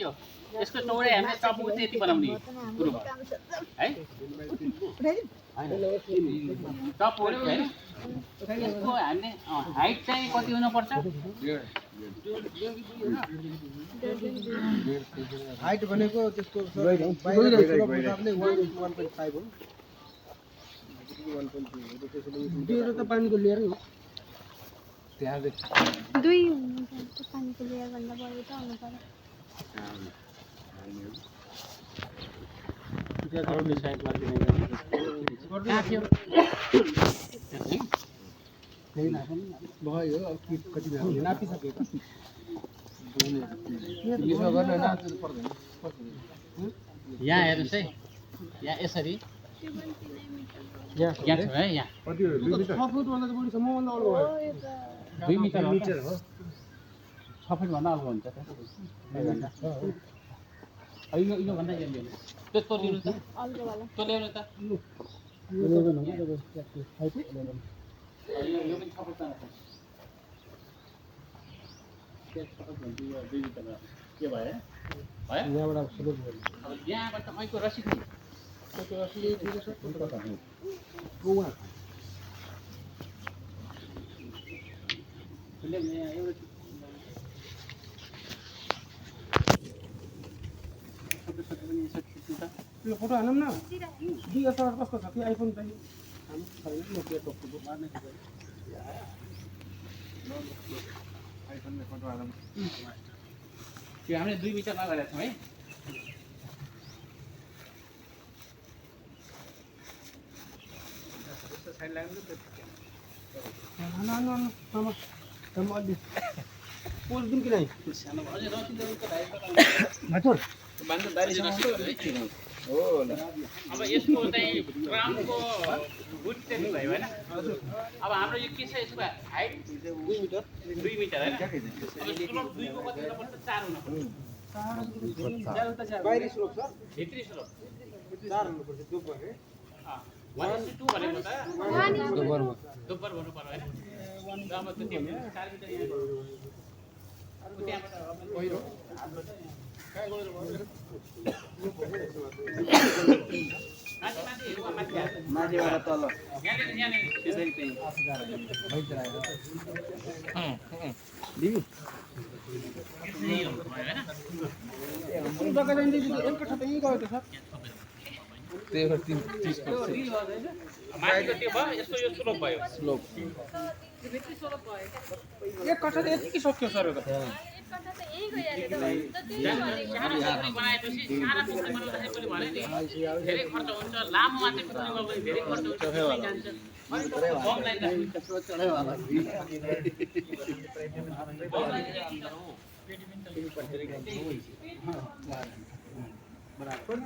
यो यसको चौडाइ हामीले टापुको त्यति बनाउने कुरो भयो है टप हैन यसको हामीले हाइट चाहिँ कति हुनुपर्छ हाइट भनेको त्यसको बाहिर हिसाबले 1.5 हो 1.2 त पानीको लेयर हो त्यहाँ दुई पानीको लेयर भन्दा बढी त हुनु पर्यो अरूले साइड मार्किने भयो अब कति नापिसके यसो गर्न नाच्नु पर्दैन यहाँ हेर्नुस् है यहाँ यसरी यहाँ छ है यहाँ कति हो 2 मिटर 6 फुट भन्दा बढी छ म भन्दा अल्गो भयो 2 मिटर हो 6 फुट भन्दा अल्गो हुन्छ त यो भन्दा यो लिनु त्यो लिनु त अल्गो वाला त्यो ल्याउनु त यो पनि 6 फुट तान्नु के भयो यहाँबाट सुरु भयो अब यहाँबाट ऐको रसी यो फोटो हालौँ न DSLR कस्तो छ कि आइफोन चाहिँ हामी छैन नोकिया टपको मार्ने आइफोनले फोटो हालौँ त्यो हामीले 2 मिटर लगाएको छौँ है साइड लाग्नु त हम अलि पोज दिउँ कि नै सानो अझै रसिदहरुको भाइको हजुर बान्द दारीसँग हो अब यसको चाहिँ ग्रामको बुट चाहिँ भयो हैन अब हाम्रो यो के छ यसको हाइट 2 मिटर हैन अब स्लोप 2 को कति हुनु पर्छ 4 हुनु पर्छ बाहिरी स्लोप छ भित्री स्लोप 4 हुनु पर्छ त्यो भयो 1:2 भनेको त दोब्बर भन्नु पर्यो हैन अब त्यति 4 मिटर यहाँ त्यहाँबाट अब पहिरो माथिबाट तल त्यसरी चाहिँ दिदी कुन जग्गा जान्छ एक कठा त्यही गयो त सर त्यही 30 माथिको त्यो भयो यसको यो स्लोप भयो स्लोप भित्री सोलप भयो क्या एक कठा त यति सक्यो सर एक कट्ठा त यही गइहाल्यो त बनाएपछि सारा पोखरी बनाउँदाखेरि पनि भने नि धेरै खर्च हुन्छ लामो मात्रै पोखरीमा पनि धेरै खर्च हुन्छ त्यसमै जान्छ बम लाइन बराबर